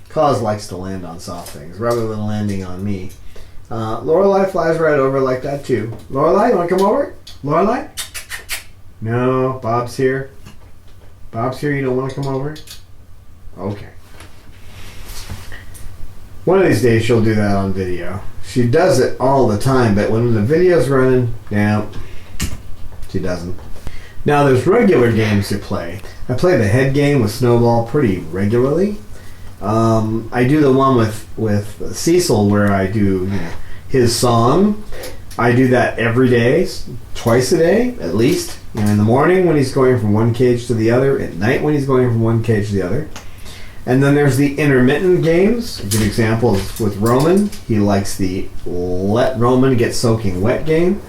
Cause likes to land on soft things rather than landing on me. Lauralei flies right over like that too. Lauralei, you want to come over? Lauralei? No, Bob's here. Bob's here, you don't want to come over? Okay. One of these days she'll do that on video. She does it all the time, but when the video's running, no, she doesn't. Now there's regular games to play. I play the head game with Snowball pretty regularly. I do the one with Cecil where I do his song. I do that every day, twice a day at least. In the morning when he's going from one cage to the other, at night when he's going from one cage to the other. And then there's the intermittent games. A good example is with Roman. He likes the Let Roman Get Soaking Wet game.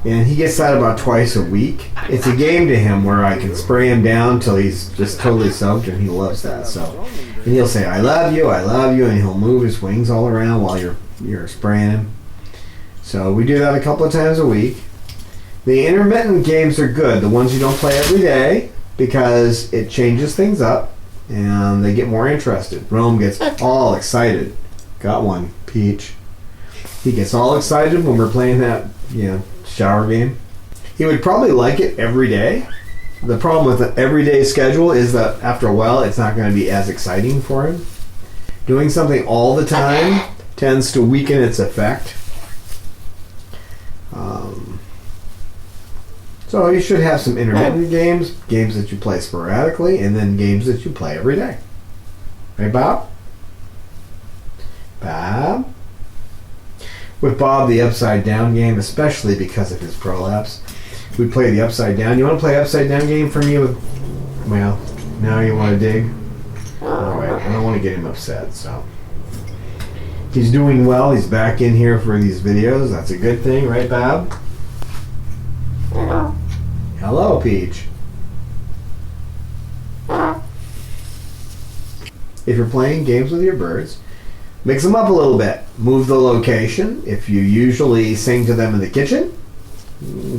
And he gets that about twice a week. It's a game to him where I can spray him down till he's just totally soaked, and he loves that. So, and he'll say, I love you, and he'll move his wings all around while you're spraying him. So we do that a couple of times a week. The intermittent games are good, the ones you don't play every day, because it changes things up, and they get more interested. Rome gets all excited. Got one, Peach. He gets all excited when we're playing that, shower game. He would probably like it every day. The problem with an everyday schedule is that after a while it's not going to be as exciting for him. Doing something all the time tends to weaken its effect. So you should have some intermittent games that you play sporadically, and then games that you play every day. Right, Bob? Bob? With Bob, the upside down game, especially because of his prolapse, we play the upside down. You want to play upside down game for me? Well, now you want to dig? Alright, I don't want to get him upset, so. He's doing well. He's back in here for these videos. That's a good thing, right, Bob? Hello, Peach. If you're playing games with your birds, mix them up a little bit. Move the location. If you usually sing to them in the kitchen,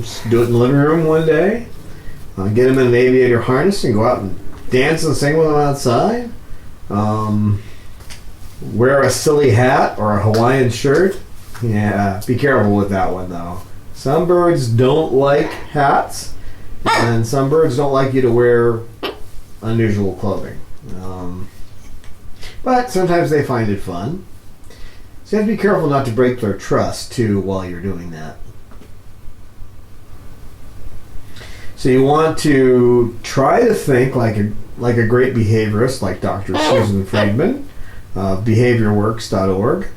just do it in the living room one day. Get them in an aviator harness and go out and dance and sing with them outside. Wear a silly hat or a Hawaiian shirt. Yeah, be careful with that one though. Some birds don't like hats, and some birds don't like you to wear unusual clothing. But sometimes they find it fun. So you have to be careful not to break their trust too while you're doing that. So you want to try to think like a great behaviorist, like Dr. Susan Friedman of behaviorworks.org,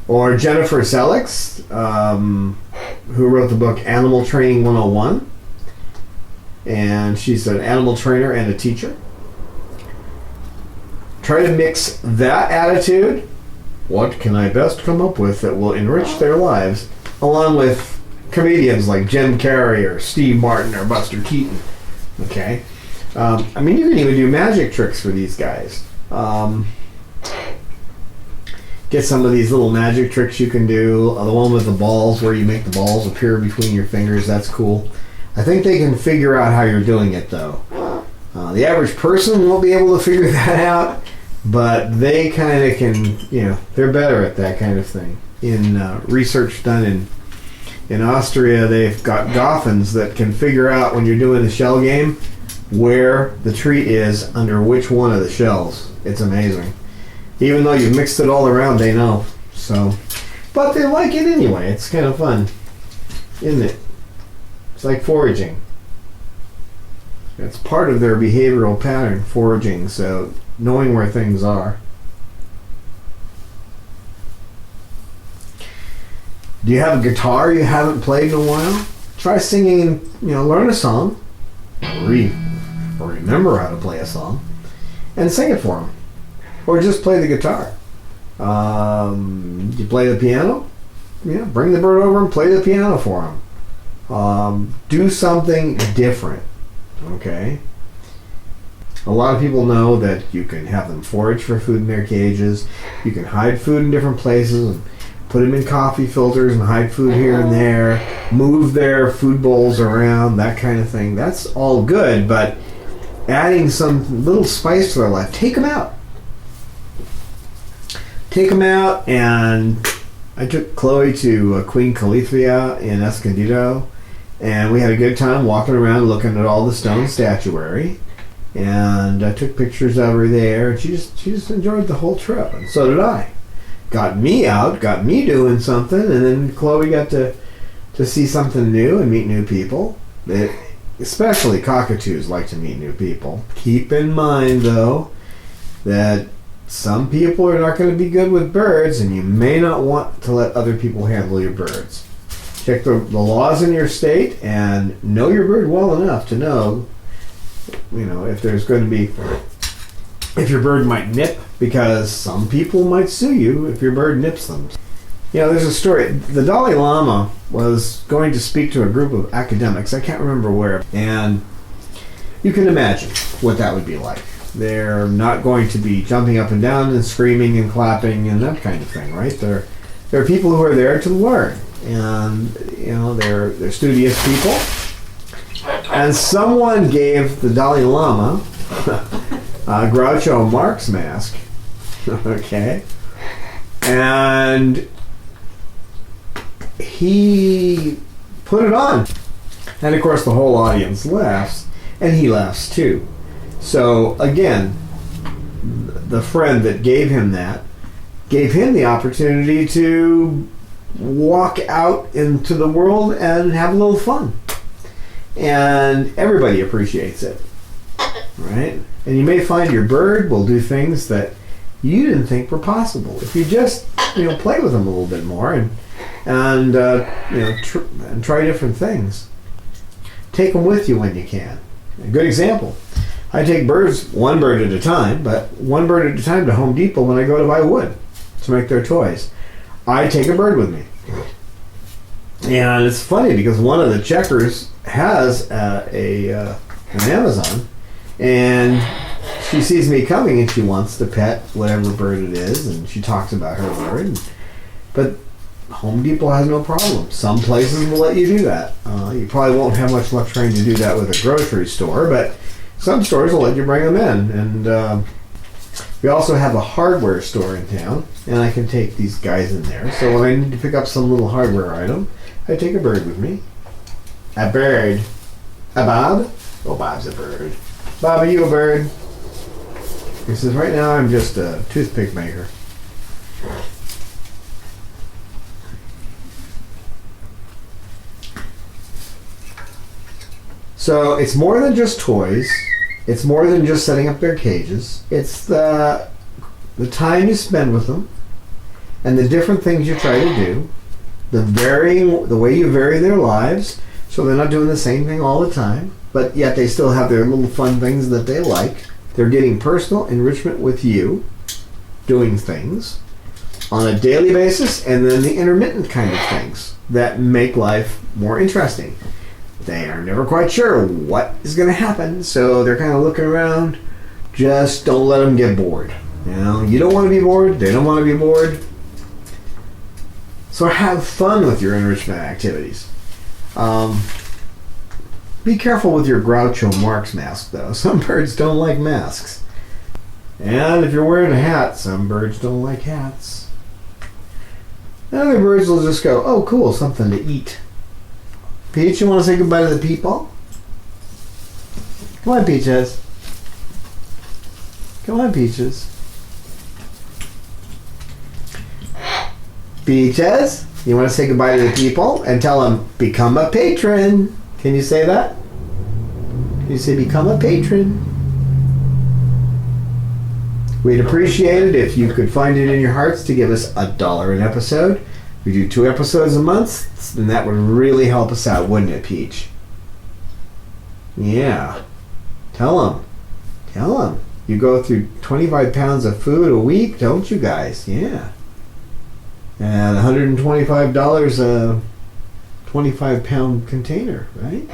or Jennifer Sellex, who wrote the book Animal Training 101, and she's an animal trainer and a teacher. Try to mix that attitude, what can I best come up with that will enrich their lives, along with comedians like Jim Carrey or Steve Martin or Buster Keaton. Okay? I mean, you can even do magic tricks for these guys. Get some of these little magic tricks you can do. The one with the balls where you make the balls appear between your fingers, that's cool. I think they can figure out how you're doing it though. The average person won't be able to figure that out, but they kind of can, they're better at that kind of thing. In research done in Austria, they've got Goffins that can figure out when you're doing the shell game where the treat is under which one of the shells. It's amazing. Even though you've mixed it all around, they know. So, but they like it anyway. It's kind of fun, isn't it? It's like foraging. It's part of their behavioral pattern, foraging, so knowing where things are. Do you have a guitar you haven't played in a while? Try singing, learn a song, or remember how to play a song, and sing it for them. Or just play the guitar. You play the piano? Bring the bird over and play the piano for them. Do something different. Okay? A lot of people know that you can have them forage for food in their cages. You can hide food in different places and put them in coffee filters and hide food here and there. Move their food bowls around, that kind of thing. That's all good, but adding some little spice to their life. Take them out. Take them out, and I took Chloe to Queen Califia in Escondido, and we had a good time walking around looking at all the stone statuary, and I took pictures of her there, and she just enjoyed the whole trip, and so did I. Got me out, got me doing something, and then Chloe got to see something new and meet new people. Especially cockatoos like to meet new people. Keep in mind, though, that some people are not going to be good with birds, and you may not want to let other people handle your birds. Check the laws in your state and know your bird well enough to know, if there's going to be, if your bird might nip, because some people might sue you if your bird nips them. There's a story. The Dalai Lama was going to speak to a group of academics, I can't remember where, and you can imagine what that would be like. They're not going to be jumping up and down and screaming and clapping and that kind of thing, right? They're people who are there to learn, and they're studious people. And someone gave the Dalai Lama a Groucho Marx mask, okay, and he put it on, and of course the whole audience laughs, and he laughs too. So again, the friend that gave him that gave him the opportunity to walk out into the world and have a little fun. And everybody appreciates it, right? And you may find your bird will do things that you didn't think were possible if you just play with them a little bit more and try different things. Take them with you when you can. A good example. I take birds one bird at a time, but one bird at a time to Home Depot when I go to buy wood to make their toys. I take a bird with me. And it's funny because one of the checkers has an Amazon, and she sees me coming and she wants to pet whatever bird it is, and she talks about her bird. But Home Depot has no problem. Some places will let you do that. You probably won't have much luck trying to do that with a grocery store, but some stores will let you bring them in. And we also have a hardware store in town, and I can take these guys in there. So when I need to pick up some little hardware item, I take a bird with me. A bird. A Bob? Oh, Bob's a bird. Bob, are you a bird? He says, right now I'm just a toothpick maker. So it's more than just toys. It's more than just setting up their cages. It's the time you spend with them and the different things you try to do, the way you vary their lives so they're not doing the same thing all the time, but yet they still have their little fun things that they like. They're getting personal enrichment with you, doing things on a daily basis, and then the intermittent kind of things that make life more interesting. They are never quite sure what is going to happen, so they're kind of looking around. Just don't let them get bored. You know, you don't want to be bored. They don't want to be bored. So have fun with your enrichment activities. Be careful with your Groucho Marx mask, though. Some birds don't like masks. And if you're wearing a hat, some birds don't like hats. And other birds will just go, oh, cool, something to eat. Peach, you want to say goodbye to the people? Come on, Peaches. Come on, Peaches. Peaches, you want to say goodbye to the people and tell them, become a patron. Can you say that? Can you say, become a patron? We'd appreciate it if you could find it in your hearts to give us $1 an episode. We do 2 episodes a month, then that would really help us out, wouldn't it, Peach? Yeah. Tell them. Tell them. You go through 25 pounds of food a week, don't you guys? Yeah. And $125 a 25-pound container, right?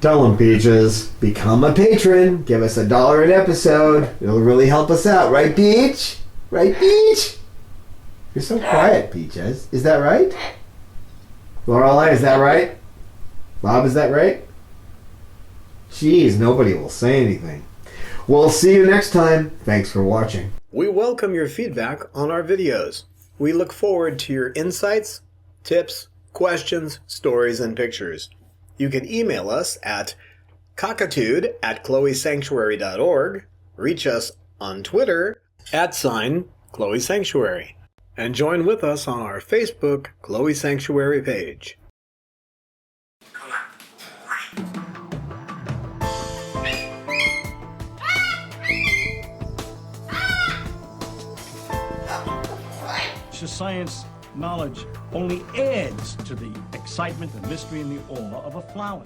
Tell them, Peaches, become a patron. Give us $1 an episode. It'll really help us out, right, Peach? Right, Peach? You're so quiet, Peaches. Is that right? Lauralei, is that right? Bob, is that right? Jeez, nobody will say anything. We'll see you next time. Thanks for watching. We welcome your feedback on our videos. We look forward to your insights, tips, questions, stories, and pictures. You can email us at cockatude@chloesanctuary.org, reach us on Twitter @ChloeSanctuary, and join with us on our Facebook Chloe Sanctuary page. Science knowledge only adds to the excitement, the mystery, and the awe of a flower.